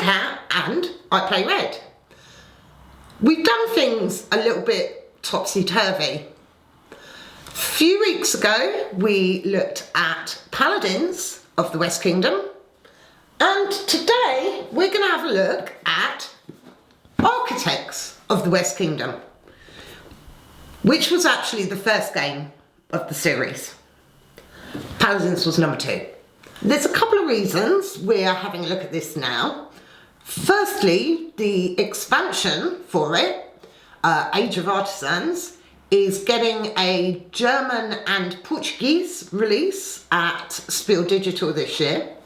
cat and I play red. We've done things a little bit topsy-turvy. A few weeks ago we looked at paladins of the West Kingdom, and today we're going to have a look at architects of the West Kingdom, which was actually the first game of the series. Paladins was number 2. There's a couple of reasons we're having a look at this now. Firstly, the expansion for it, Age of Artisans, is getting a German and Portuguese release at Spiel Digital this year.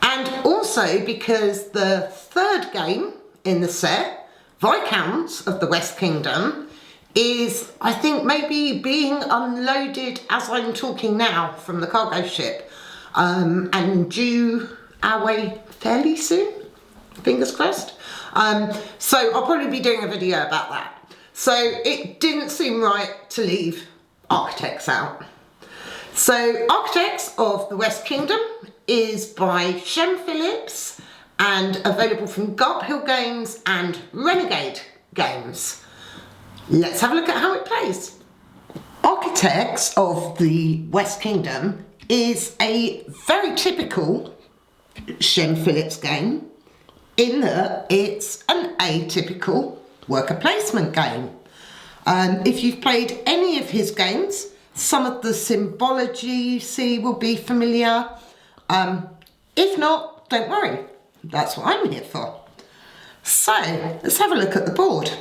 And also because the third game in the set, Viscounts of the West Kingdom, is, I think, maybe being unloaded as I'm talking now from the cargo ship, and due our way fairly soon, fingers crossed. So I'll probably be doing a video about that. So it didn't seem right to leave Architects out. So Architects of the West Kingdom is by Shem Philips and available from Garp Hill Games and Renegade Games. Let's have a look at how it plays. Architects of the West Kingdom is a very typical Shem Philips game in that it's an atypical worker placement game. If you've played any of his games, some of the symbology you see will be familiar. If not, don't worry, that's what I'm here for. So let's have a look at the board.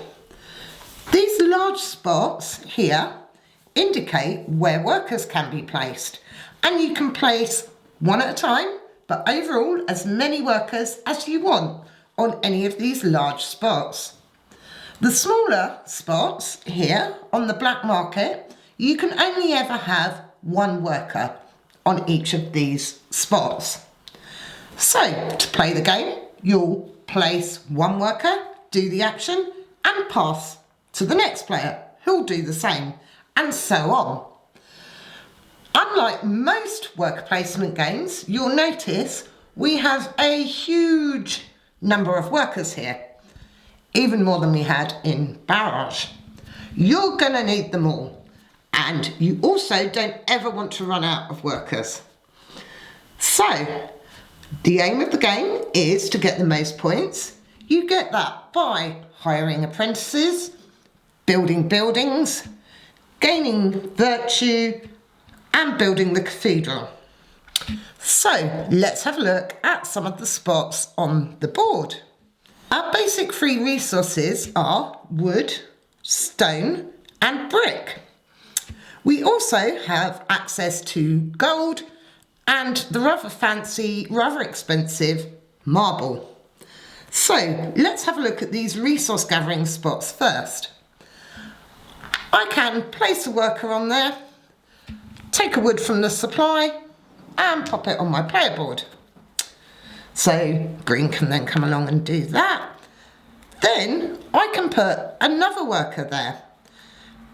These large spots here indicate where workers can be placed, and you can place one at a time, but overall as many workers as you want on any of these large spots. The smaller spots here on the black market, you can only ever have one worker on each of these spots. So to play the game, you'll place one worker, do the action, and pass to the next player, who'll do the same, and so on. Unlike most worker placement games, you'll notice we have a huge number of workers here, even more than we had in Barrage. You're going to need them all, and you also don't ever want to run out of workers. So the aim of the game is to get the most points. You get that by hiring apprentices, building buildings, gaining virtue, and building the cathedral. So let's have a look at some of the spots on the board. Our basic free resources are wood, stone, and brick. We also have access to gold and the rather fancy, rather expensive marble. So let's have a look at these resource gathering spots first. I can place a worker on there, take a wood from the supply, and pop it on my player board. So green can then come along and do that. Then I can put another worker there.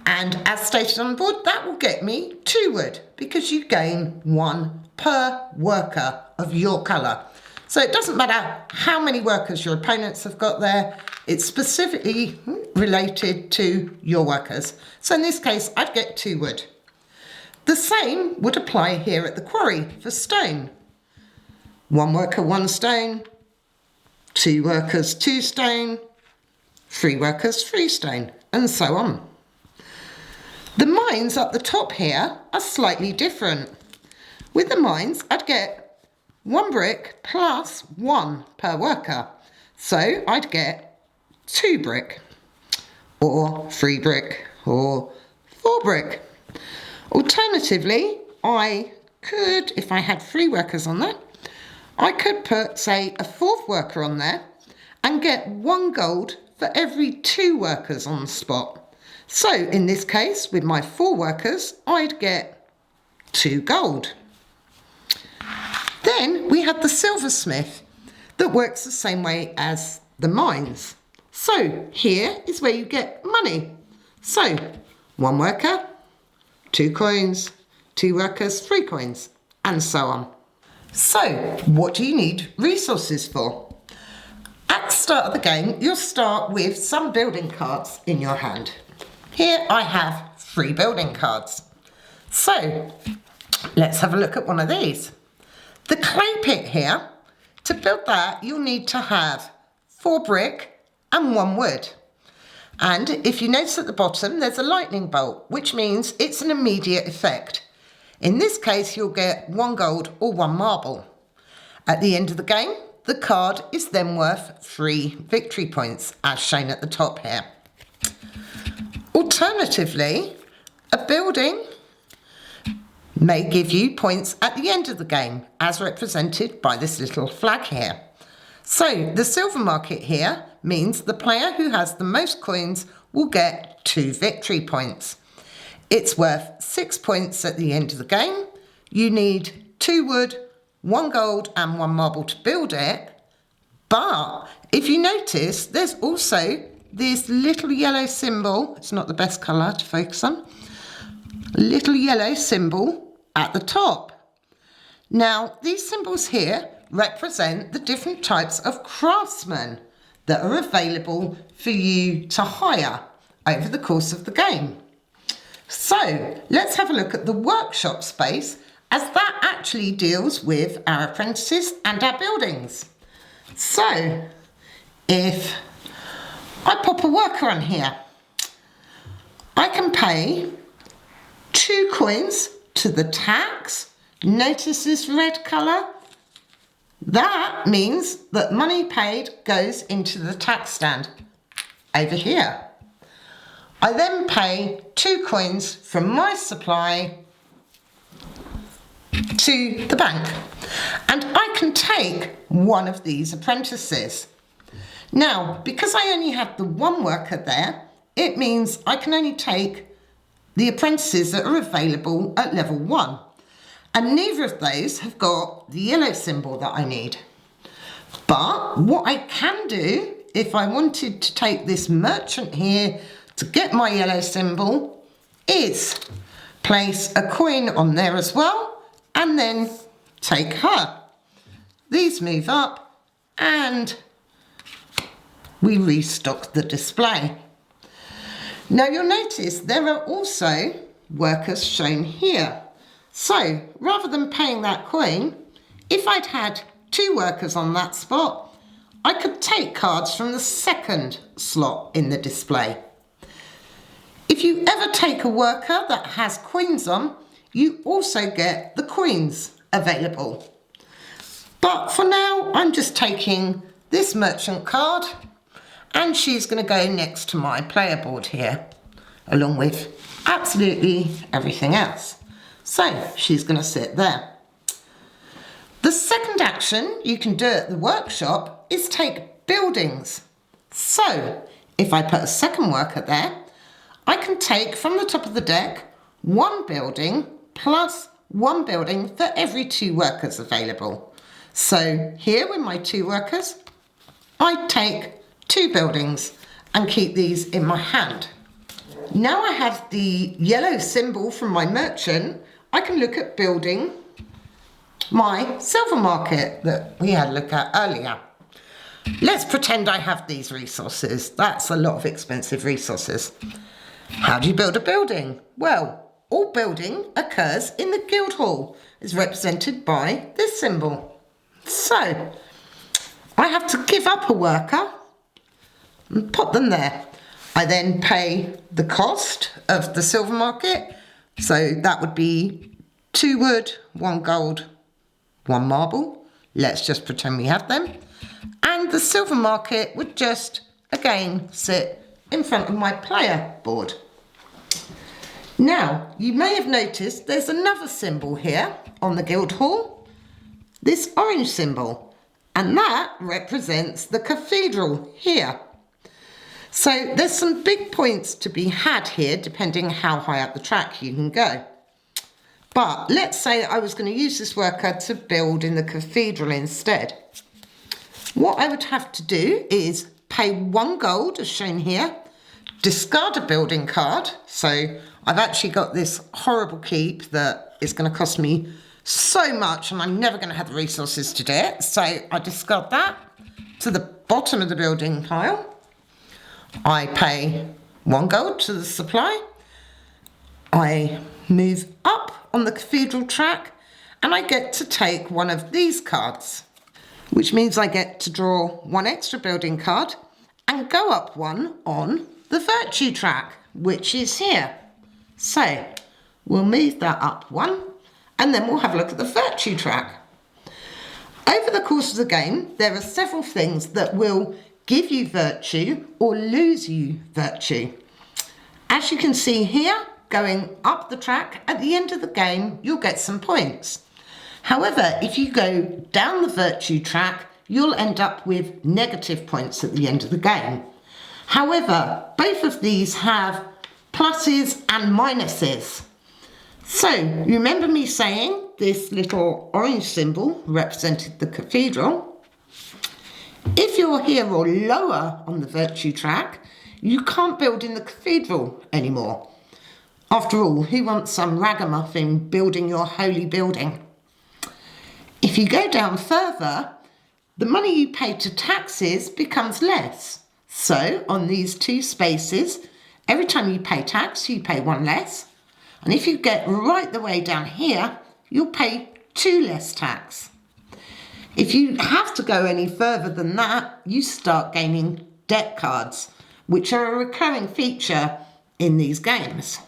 And as stated on the board, that will get me 2 wood, because you gain 1 per worker of your colour. So it doesn't matter how many workers your opponents have got there, it's specifically related to your workers. So in this case, I'd get 2 wood. The same would apply here at the quarry for stone. 1 worker, 1 stone, 2 workers, 2 stone, 3 workers, 3 stone, and so on. The mines up the top here are slightly different. With the mines, I'd get 1 brick plus 1 per worker. So I'd get 2 brick, or 3 brick, or 4 brick. Alternatively, I could, if I had 3 workers on there, I could put, say, a 4th worker on there and get 1 gold for every 2 workers on the spot. So in this case, with my 4 workers, I'd get 2 gold. Then we have the silversmith that works the same way as the mines. So here is where you get money. So 1 worker, 2 coins, 2 workers, 3 coins, and so on. So what do you need resources for? start of the game, you'll start with some building cards in your hand. Here I have 3 building cards. So let's have a look at one of these. The clay pit here, to build that you'll need to have 4 brick and 1 wood. And if you notice at the bottom there's a lightning bolt, which means it's an immediate effect. In this case you'll get 1 gold or 1 marble. At the end of the game, the card is then worth 3 victory points, as shown at the top here. Alternatively, a building may give you points at the end of the game, as represented by this little flag here. So the silver market here means the player who has the most coins will get 2 victory points. It's worth 6 points at the end of the game. You need 2 wood, 1 gold and 1 marble to build it. But if you notice, there's also this little yellow symbol. It's not the best colour to focus on. Little yellow symbol at the top. Now, these symbols here represent the different types of craftsmen that are available for you to hire over the course of the game. So let's have a look at the workshop space, as that actually deals with our apprentices and our buildings. So if I pop a worker on here, I can pay 2 coins to the tax. Notice this red colour? That means that money paid goes into the tax stand over here. I then pay 2 coins from my supply to the bank, and I can take one of these apprentices. Now, because I only have the 1 worker there, it means I can only take the apprentices that are available at level 1, and neither of those have got the yellow symbol that I need. But what I can do, if I wanted to take this merchant here to get my yellow symbol, is place a coin on there as well, and then take her. These move up and we restock the display. Now you'll notice there are also workers shown here. So rather than paying that coin, if I'd had 2 workers on that spot, I could take cards from the second slot in the display. If you ever take a worker that has coins on, you also get the coins available. But for now, I'm just taking this merchant card, and she's going to go next to my player board here, along with absolutely everything else. So she's going to sit there. The second action you can do at the workshop is take buildings. So if I put a second worker there, I can take from the top of the deck 1 building plus 1 building for every 2 workers available. So here with my 2 workers, I take 2 buildings and keep these in my hand. Now I have the yellow symbol from my merchant, I can look at building my silver market that we had a look at earlier. Let's pretend I have these resources. That's a lot of expensive resources. How do you build a building? Well, all building occurs in the guild hall, is represented by this symbol. So I have to give up a worker and put them there. I then pay the cost of the silver market. So that would be 2 wood, 1 gold, 1 marble. Let's just pretend we have them. And the silver market would just, again, sit in front of my player board. Now, you may have noticed there's another symbol here on the guild hall, this orange symbol, and that represents the cathedral here. So there's some big points to be had here, depending how high up the track you can go. But let's say I was going to use this worker to build in the cathedral instead. What I would have to do is pay 1 gold, as shown here, discard a building card. So I've actually got this horrible keep that is going to cost me so much and I'm never going to have the resources to do it. So I discard that, to the bottom of the building pile. I pay 1 gold to the supply. I move up on the cathedral track and I get to take one of these cards, which means I get to draw 1 extra building card and go up 1 on the virtue track, which is here. So we'll move that up 1 and then we'll have a look at the virtue track. Over the course of the game, there are several things that will give you virtue or lose you virtue. As you can see here, going up the track, at the end of the game, you'll get some points. However, if you go down the virtue track, you'll end up with negative points at the end of the game. However, both of these have pluses and minuses. So, you remember me saying this little orange symbol represented the cathedral? If you're here or lower on the virtue track, you can't build in the cathedral anymore. After all, who wants some ragamuffin building your holy building? If you go down further, the money you pay to taxes becomes less. So, on these 2 spaces, every time you pay tax, you pay 1 less. And if you get right the way down here, you'll pay 2 less tax. If you have to go any further than that, you start gaining debt cards, which are a recurring feature in these games.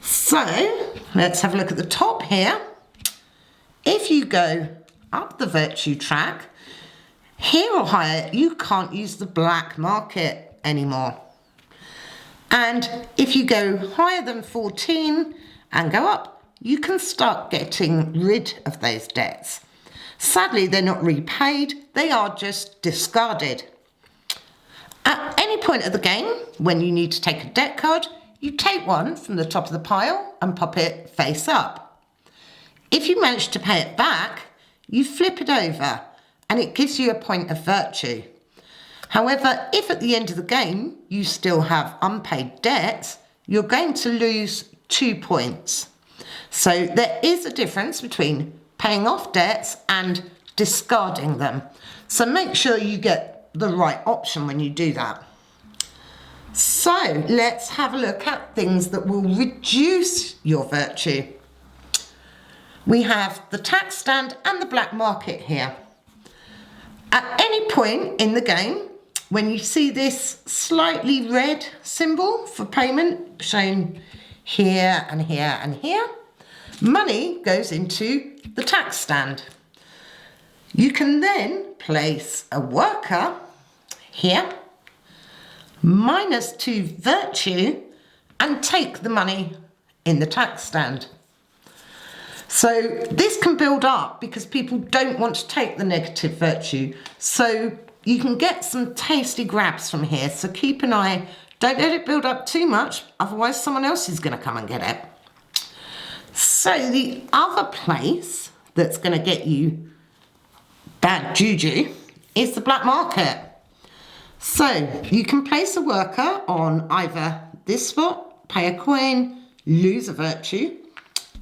So, let's have a look at the top here. If you go up the virtue track, here or higher, you can't use the black market anymore. And if you go higher than 14 and go up, you can start getting rid of those debts. Sadly, they're not repaid, they are just discarded. At any point of the game, when you need to take a debt card, you take one from the top of the pile and pop it face up. If you manage to pay it back, you flip it over and it gives you a point of virtue. However, if at the end of the game you still have unpaid debts, you're going to lose 2 points. So there is a difference between paying off debts and discarding them. So make sure you get the right option when you do that. So let's have a look at things that will reduce your virtue. We have the tax stand and the black market here. At any point in the game, when you see this slightly red symbol for payment shown here and here and here, money goes into the tax stand. You can then place a worker here, -2 virtue, and take the money in the tax stand. So this can build up because people don't want to take the negative virtue. So you can get some tasty grabs from here. So keep an eye, don't let it build up too much, otherwise someone else is going to come and get it. So the other place that's going to get you bad juju is the black market. So you can place a worker on either this spot, pay a coin, lose a virtue,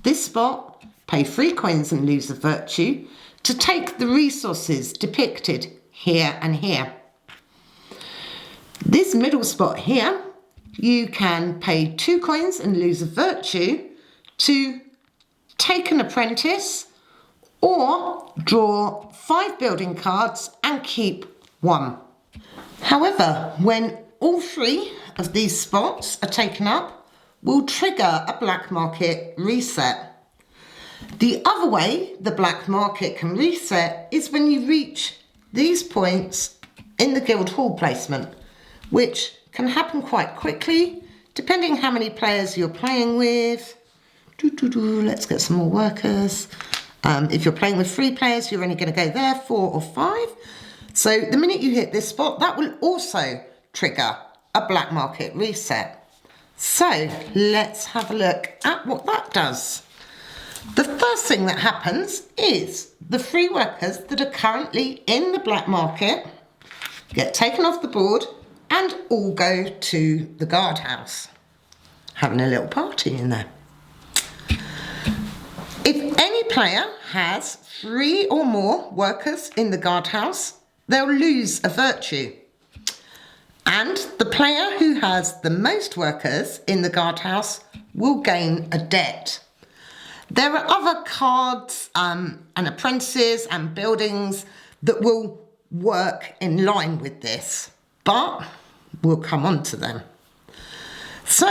this spot, pay 3 coins and lose a virtue, to take the resources depicted here and here. This middle spot here, you can pay 2 coins and lose a virtue to take an apprentice or draw 5 building cards and keep 1. However, when all 3 of these spots are taken up, we'll trigger a black market reset. The other way the black market can reset is when you reach these points in the guild hall placement, which can happen quite quickly, depending how many players you're playing with. Let's get some more workers. If you're playing with 3 players, you're only going to go there, 4 or 5. So the minute you hit this spot, that will also trigger a black market reset. So let's have a look at what that does. The first thing that happens is the 3 workers that are currently in the black market get taken off the board and all go to the guardhouse, having a little party in there. If any player has 3 or more workers in the guardhouse, they'll lose a virtue. And the player who has the most workers in the guardhouse will gain a debt. There are other cards and apprentices and buildings that will work in line with this, but we'll come on to them. So,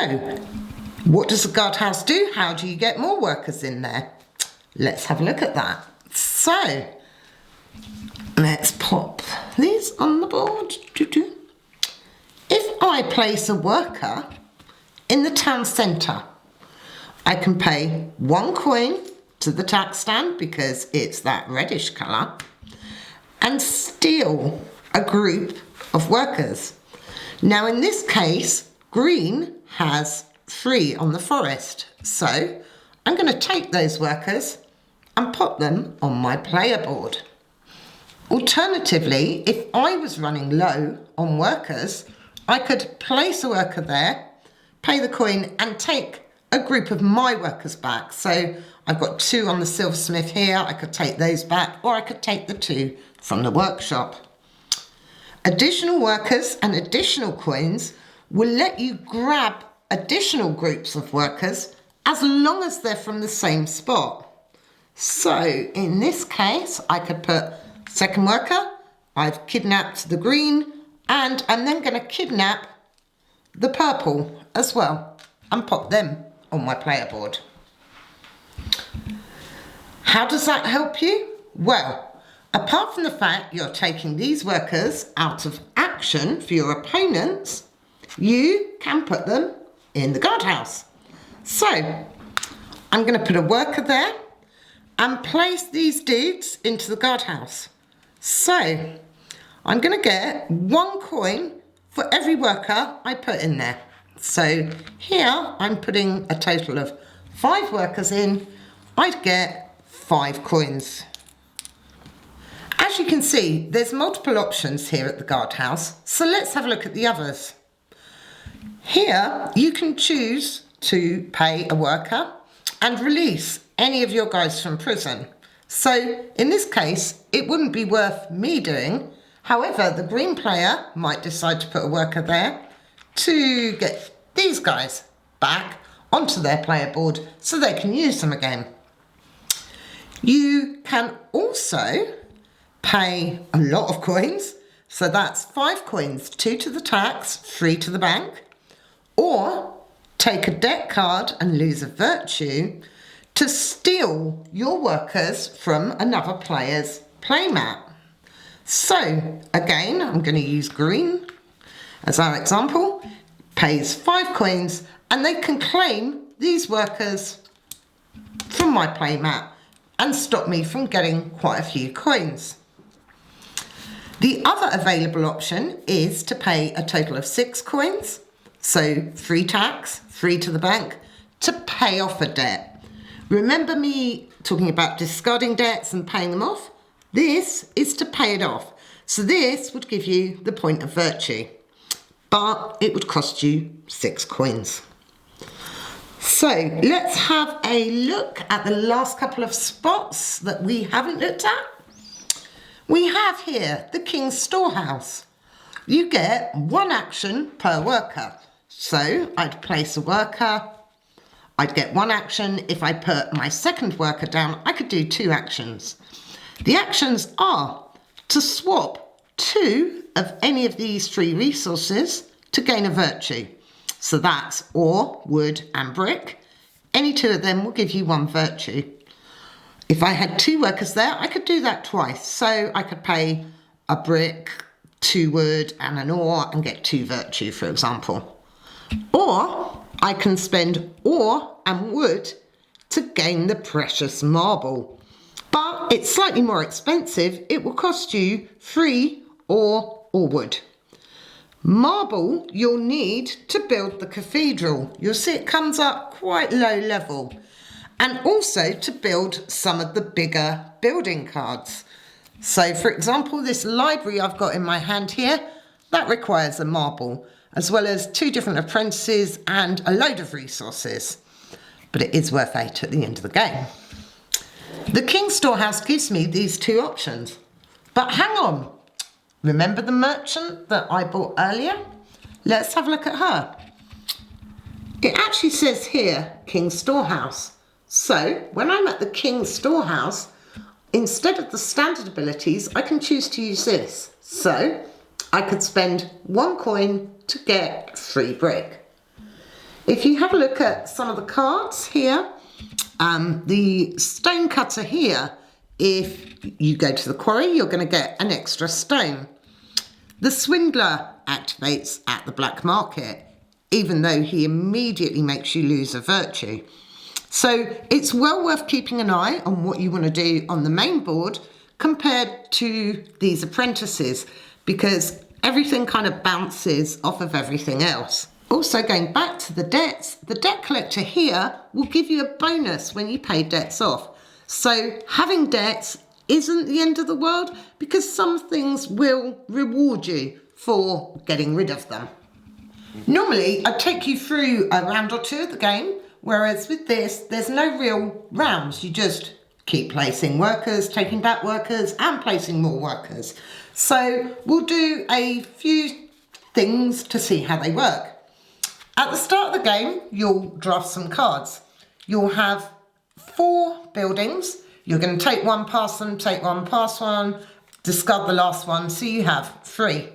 what does the guardhouse do? How do you get more workers in there? Let's have a look at that. So, let's pop these on the board. If I place a worker in the town centre, I can pay 1 coin to the tax stand because it's that reddish colour and steal a group of workers. Now in this case, green has 3 on the forest, so I'm going to take those workers and put them on my player board. Alternatively, if I was running low on workers, I could place a worker there, pay the coin and take a group of my workers back. So I've got 2 on the silversmith here, I could take those back, or I could take the 2 from the workshop. Additional workers and additional coins will let you grab additional groups of workers as long as they're from the same spot. So in this case, I could put second worker, I've kidnapped the green, and I'm then going to kidnap the purple as well and pop them on my player board. How does that help you? Well, apart from the fact you're taking these workers out of action for your opponents, you can put them in the guardhouse. So, I'm going to put a worker there and place these dudes into the guardhouse. So, I'm going to get 1 coin for every worker I put in there. So here I'm putting a total of 5 workers in. I'd get 5 coins. As you can see, there's multiple options here at the guardhouse, so let's have a look at the others. Here you can choose to pay a worker and release any of your guys from prison. So in this case, it wouldn't be worth me doing. However, the green player might decide to put a worker there to get these guys back onto their player board so they can use them again. You can also pay a lot of coins, so that's 5 coins, 2 to the tax, 3 to the bank, or take a debt card and lose a virtue to steal your workers from another player's playmat. So again, I'm going to use green as our example. Pays 5 coins and they can claim these workers from my playmat and stop me from getting quite a few coins. The other available option is to pay a total of 6 coins, so 3 tax, 3 to the bank, to pay off a debt. Remember me talking about discarding debts and paying them off? This is to pay it off. So this would give you the point of virtue, but it would cost you 6 coins. So let's have a look at the last couple of spots that we haven't looked at. We have here the King's Storehouse. You get 1 action per worker. So I'd place a worker, I'd get 1 action. If I put my second worker down, I could do 2 actions. The actions are to swap 2 of any of these 3 resources to gain a virtue. So that's ore, wood and brick. Any 2 of them will give you 1 virtue. If I had 2 workers there, I could do that twice. So I could pay a brick, 2 wood and an ore and get 2 virtue, for example. Or I can spend ore and wood to gain the precious marble. But it's slightly more expensive. It will cost you 3 ore or wood. Marble you'll need to build the cathedral. You'll see it comes up quite low level. And also to build some of the bigger building cards. So for example, this library I've got in my hand here, that requires a marble, as well as 2 different apprentices and a load of resources. But it is worth 8 at the end of the game. The King's Storehouse gives me these 2 options. But hang on, Remember the merchant that I bought earlier? Let's have a look at her. It actually says here, King's Storehouse. So when I'm at the King's Storehouse, instead of the standard abilities, I can choose to use this. So I could spend 1 coin to get 3 brick. If you have a look at some of the cards here, the stone cutter here, if you go to the quarry, you're going to get an extra stone. The swindler activates at the black market, even though he immediately makes you lose a virtue. So it's well worth keeping an eye on what you want to do on the main board compared to these apprentices, because everything kind of bounces off of everything else. Also, going back to the debts, the debt collector here will give you a bonus when you pay debts off. So having debts isn't the end of the world, because some things will reward you for getting rid of them. Normally, I take you through a round or 2 of the game, whereas with this, there's no real rounds. You just keep placing workers, taking back workers, and placing more workers. So we'll do a few things to see how they work. At the start of the game, you'll draft some cards. You'll have 4 buildings. You're going to take 1 past them, take 1 past one, discard the last one, so you have 3.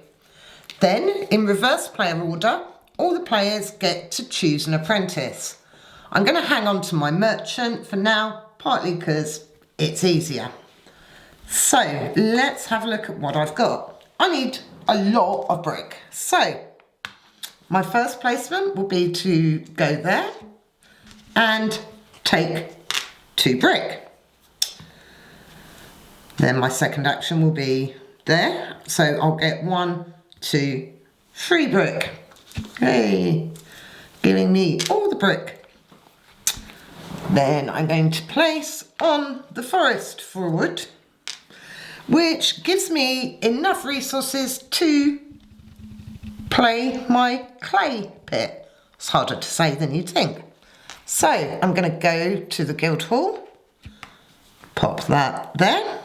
Then, in reverse player order, all the players get to choose an apprentice. I'm going to hang on to my merchant for now, partly because it's easier. So, let's have a look at what I've got. I need a lot of brick. So, my first placement will be to go there and take 2 brick. Then my second action will be there. So I'll get 1, 2, 3 brick. Hey, giving me all the brick. Then I'm going to place on the forest for wood, which gives me enough resources to play my clay pit. It's harder to say than you'd think. So I'm going to go to the guild hall, pop that there,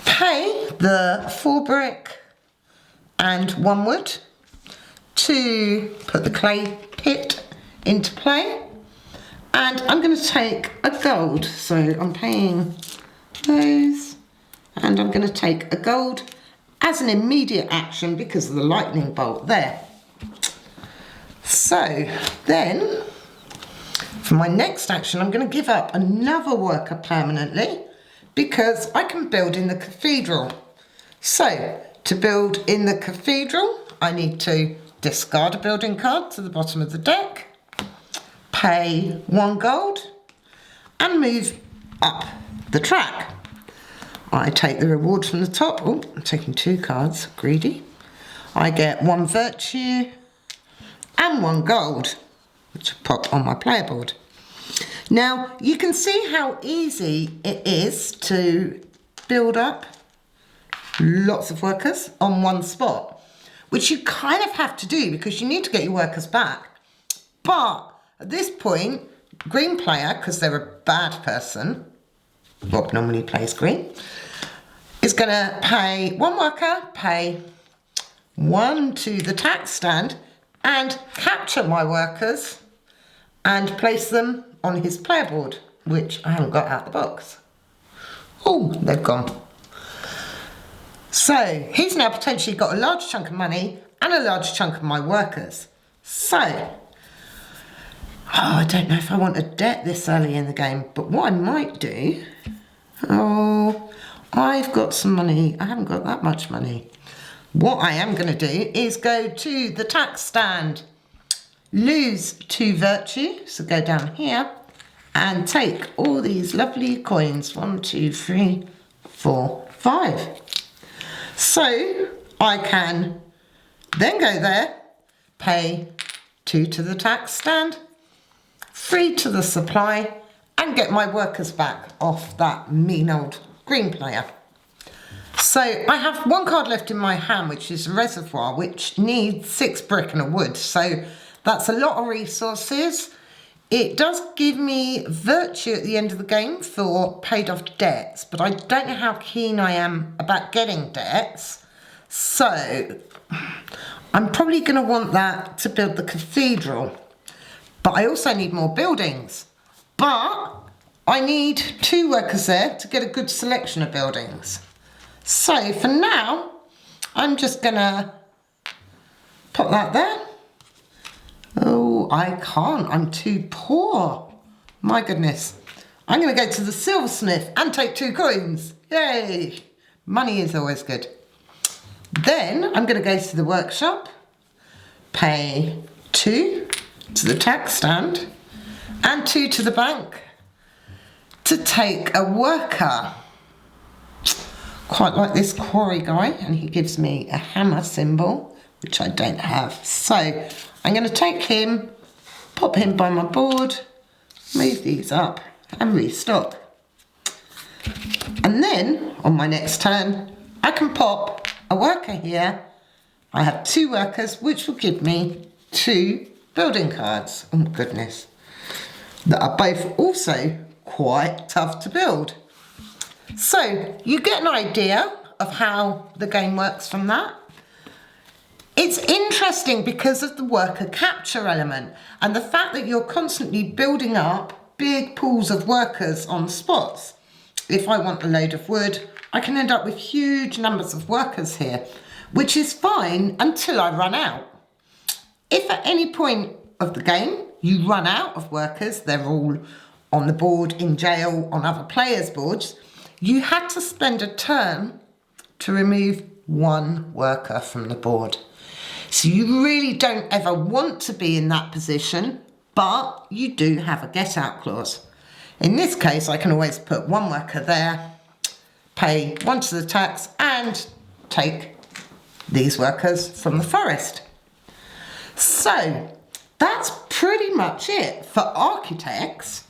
pay the 4 brick and 1 wood to put the clay pit into play, and I'm going to take a gold. So I'm paying those, and I'm going to take a gold as an immediate action because of the lightning bolt there. So then, for my next action, I'm going to give up another worker permanently because I can build in the cathedral. So, to build in the cathedral, I need to discard a building card to the bottom of the deck, pay 1 gold, and move up the track. I take the reward from the top. Oh, I'm taking 2 cards, greedy. I get 1 virtue and 1 gold, which I pop on my player board. Now, you can see how easy it is to build up lots of workers on one spot, which you kind of have to do because you need to get your workers back. But at this point, green player, because they're a bad person, Rob normally plays green, is going to pay 1 worker, pay 1 to the tax stand, and capture my workers and place them on his player board, which I haven't got out the box. Oh, they've gone. So he's now potentially got a large chunk of money and a large chunk of my workers. So, I don't know if I want a debt this early in the game, but what I might do, I've got some money. I haven't got that much money. What I am going to do is go to the tax stand, lose 2 virtue, so go down here and take all these lovely coins, 1, 2, 3, 4, 5. So I can then go there, pay 2 to the tax stand, 3 to the supply, and get my workers back off that mean old green player. So I have 1 card left in my hand, which is a reservoir, which needs 6 brick and a wood. So that's a lot of resources. It does give me virtue at the end of the game for paid off debts, but I don't know how keen I am about getting debts. So I'm probably going to want that to build the cathedral, but I also need more buildings. But I need 2 workers there to get a good selection of buildings. So for now, I'm just going to put that there. Oh, I can't. I'm too poor. My goodness. I'm going to go to the silversmith and take 2 coins. Yay! Money is always good. Then I'm going to go to the workshop, pay 2 to the tax stand and 2 to the bank to take a worker. Quite like this quarry guy, and he gives me a hammer symbol, which I don't have. So I'm going to take him, pop him by my board, move these up and restock. And then on my next turn, I can pop a worker here. I have 2 workers, which will give me 2 building cards. Oh goodness. That are both also quite tough to build. So you get an idea of how the game works from that. It's interesting because of the worker capture element and the fact that you're constantly building up big pools of workers on spots. If I want a load of wood, I can end up with huge numbers of workers here, which is fine until I run out. If at any point of the game you run out of workers, they're all on the board, in jail, on other players' boards, you had to spend a turn to remove 1 worker from the board. So you really don't ever want to be in that position, but you do have a get out clause. In this case, I can always put 1 worker there, pay 1 to the tax and take these workers from the forest. So that's pretty much it for architects.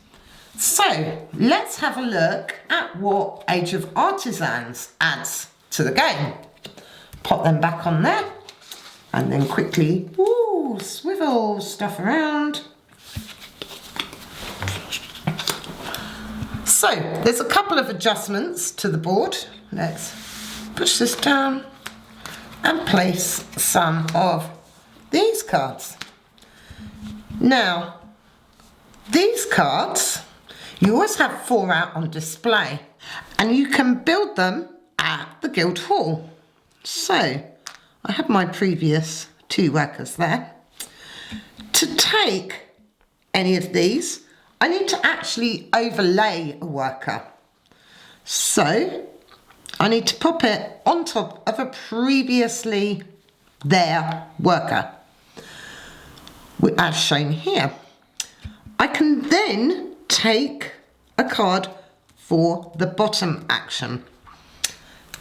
So let's have a look at what Age of Artisans adds to the game. Pop them back on there and then quickly swivel stuff around. So there's a couple of adjustments to the board. Let's push this down and place some of these cards. Now, these cards, you always have 4 out on display and you can build them at the guild hall. So I have my previous 2 workers there. To take any of these, I need to actually overlay a worker. So I need to pop it on top of a previously there worker, as shown here. I can then take a card for the bottom action.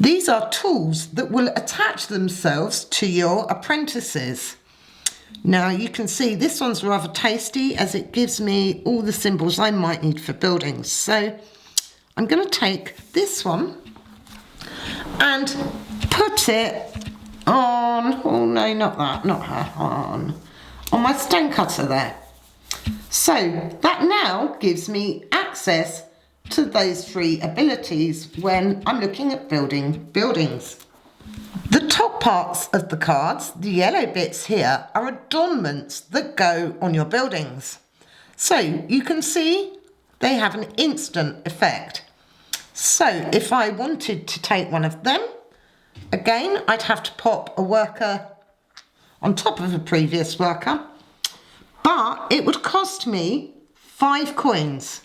These are tools that will attach themselves to your apprentices. Now you can see this one's rather tasty as it gives me all the symbols I might need for buildings. So I'm going to take this one and put it on, oh no, not that, not her, on my stone cutter there. So that now gives me access to those 3 abilities when I'm looking at building buildings. The top parts of the cards, the yellow bits here, are adornments that go on your buildings. So you can see they have an instant effect. So if I wanted to take one of them, again, I'd have to pop a worker on top of a previous worker, but it would cost me 5 coins.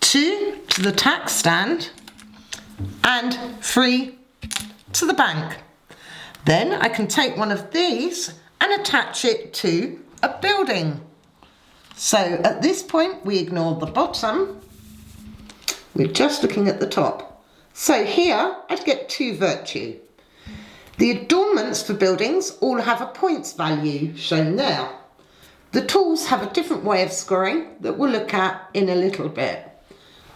2 to the tax stand and 3 to the bank. Then I can take one of these and attach it to a building. So at this point we ignore the bottom, we're just looking at the top. So here I'd get 2 virtue. The adornments for buildings all have a points value shown there. The tools have a different way of scoring that we'll look at in a little bit.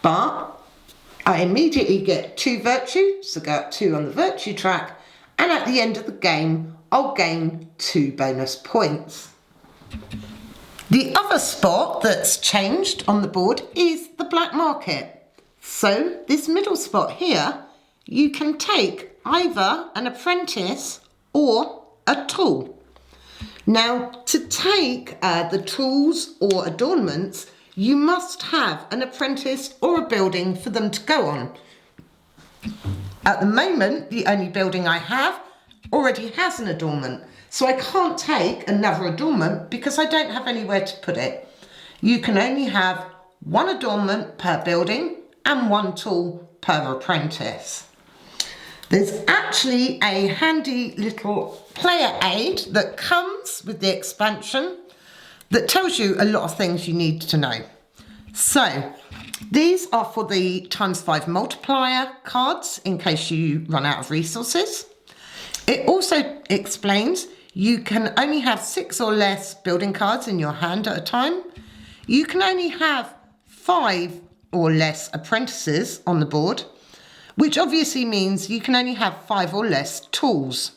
But I immediately get 2 virtue, so go up 2 on the virtue track, and at the end of the game I'll gain 2 bonus points. The other spot that's changed on the board is the black market. So this middle spot here, you can take either an apprentice or a tool. Now, to take the tools or adornments, you must have an apprentice or a building for them to go on. At the moment, the only building I have already has an adornment, so I can't take another adornment because I don't have anywhere to put it. You can only have one adornment per building and one tool per apprentice. There's actually a handy little player aid that comes with the expansion that tells you a lot of things you need to know. So these are for the ×5 multiplier cards in case you run out of resources. It also explains you can only have 6 or less building cards in your hand at a time. You can only have 5 or less apprentices on the board, which obviously means you can only have 5 or less tools.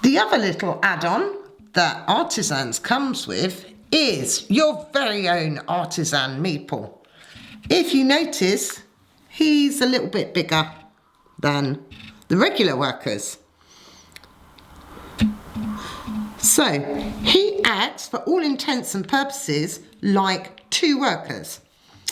The other little add-on that Artisans comes with is your very own artisan meeple. If you notice, he's a little bit bigger than the regular workers. So he acts for all intents and purposes like 2 workers.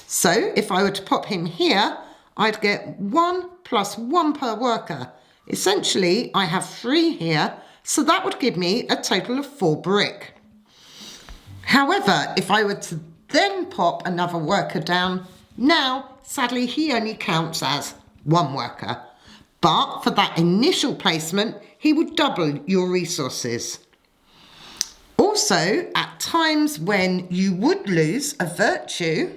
So if I were to pop him here, I'd get 1 + 1 per worker. Essentially, I have 3 here, so that would give me a total of 4 brick. However, if I were to then pop another worker down, now, sadly, he only counts as 1 worker. But for that initial placement, he would double your resources. Also, at times when you would lose a virtue,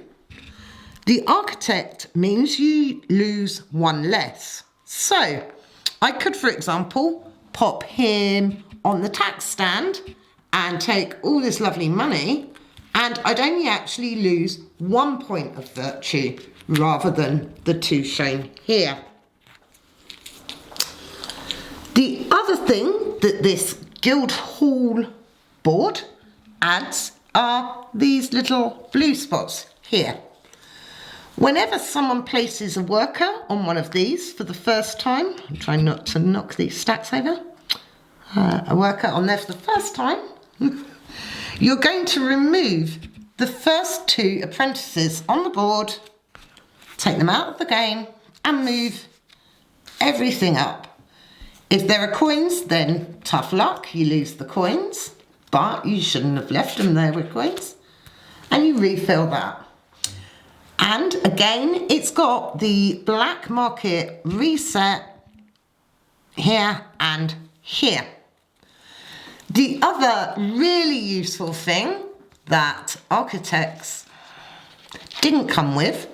the architect means you lose 1 less. So I could, for example, pop him on the tax stand and take all this lovely money, and I'd only actually lose 1 point of virtue rather than the 2 shown here. The other thing that this Guildhall board adds are these little blue spots here. Whenever someone places a worker on one of these for the first time, I'm trying not to knock these stacks over, a worker on there for the first time, you're going to remove the first 2 apprentices on the board, take them out of the game and move everything up. If there are coins, then tough luck, you lose the coins, but you shouldn't have left them there with coins, and you refill that. And again, it's got the black market reset here and here. The other really useful thing that architects didn't come with,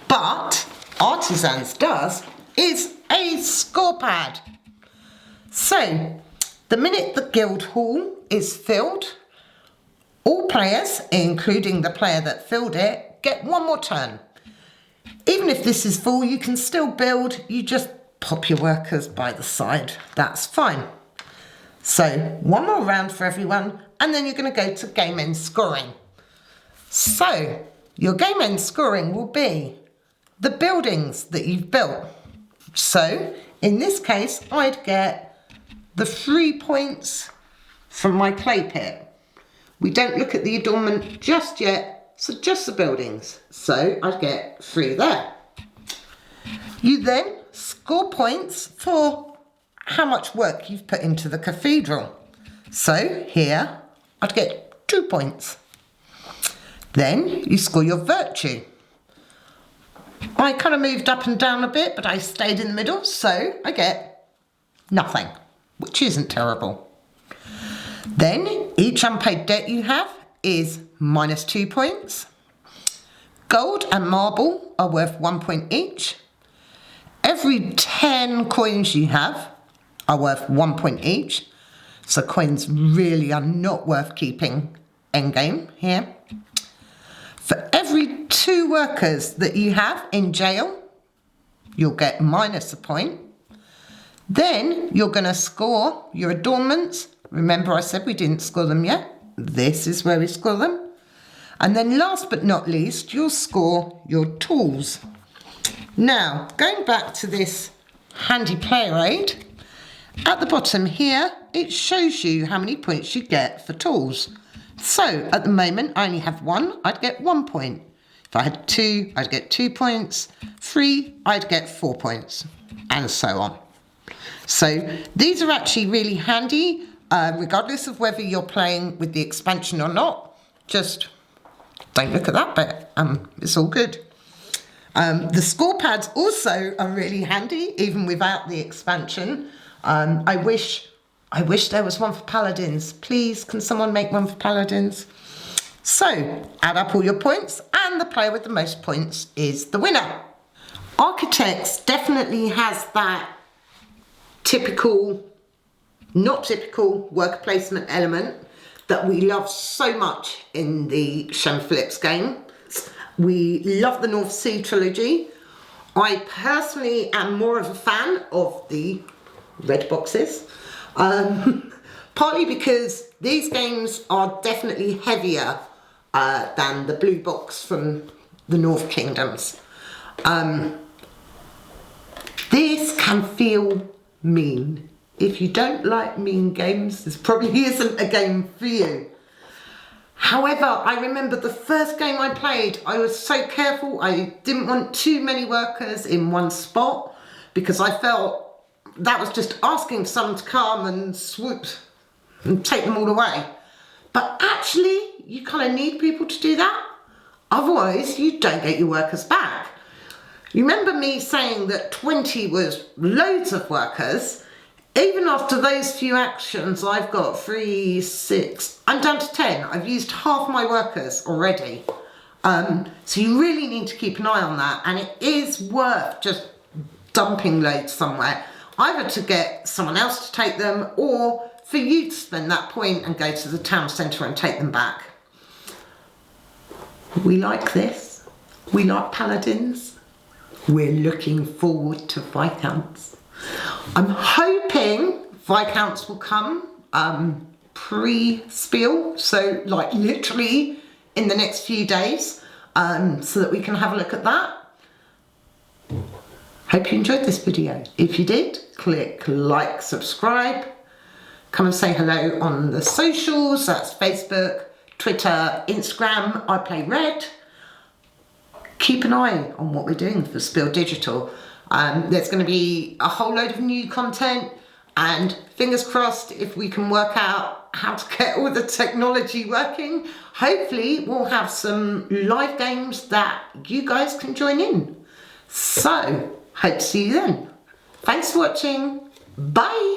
but Artisans does, is a score pad. So, the minute the Guildhall is filled, all players, including the player that filled it, get 1 more turn. Even if this is full, you can still build, you just pop your workers by the side, that's fine. So 1 more round for everyone, and then you're going to go to game end scoring. So your game end scoring will be the buildings that you've built. So in this case, I'd get the 3 points from my clay pit. We don't look at the adornment just yet, so just the buildings. So I'd get 3 there. You then score points for how much work you've put into the cathedral. So here, I'd get 2 points. Then you score your virtue. I kind of moved up and down a bit, but I stayed in the middle, so I get nothing, which isn't terrible. Then each unpaid debt you have is -2 points. Gold and marble are worth 1 point each. Every 10 coins you have are worth 1 point each. So coins really are not worth keeping endgame here. For every 2 workers that you have in jail, you'll get -1 point. Then you're going to score your adornments. Remember I said we didn't score them yet. This is where we score them. And then last but not least, you'll score your tools. Now, going back to this handy player aid. At the bottom here, it shows you how many points you get for tools. So at the moment, I only have 1, I'd get 1 point. If I had 2, I'd get 2 points. 3, I'd get 4 points, and so on. So these are actually really handy, regardless of whether you're playing with the expansion or not. Just don't look at that bit, it's all good. The score pads also are really handy, even without the expansion. I wish there was one for Paladins. Please, can someone make one for Paladins? So, add up all your points, and the player with the most points is the winner. Architects definitely has that typical, not typical worker placement element that we love so much in the Shem Philips game. We love the North Sea trilogy. I personally am more of a fan of the red boxes, partly because these games are definitely heavier than the blue box from the North Kingdoms. This can feel mean. If you don't like mean games, this probably isn't a game for you. However, I remember the first game I played, I was so careful. I didn't want too many workers in one spot because I felt that was just asking for someone to come and swoop and take them all away. But actually, you kind of need people to do that. Otherwise, you don't get your workers back. You remember me saying that 20 was loads of workers? Even after those few actions, I've got 3, 6, I'm down to 10. I've used half my workers already. So you really need to keep an eye on that, and it is worth just dumping loads somewhere, either to get someone else to take them or for you to spend that point and go to the town centre and take them back. We like this. We like Paladins. We're looking forward to Viscounts. I'm hoping Viscounts will come pre-spiel, so like literally in the next few days, so that we can have a look at that. Hope you enjoyed this video. If you did, click like, subscribe, come and say hello on the socials, that's Facebook, Twitter, Instagram, I Play Red. Keep an eye on what we're doing for Spill Digital. There's going to be a whole load of new content, and fingers crossed if we can work out how to get all the technology working, hopefully we'll have some live games that you guys can join in. So, hope to see you then. Thanks for watching. Bye.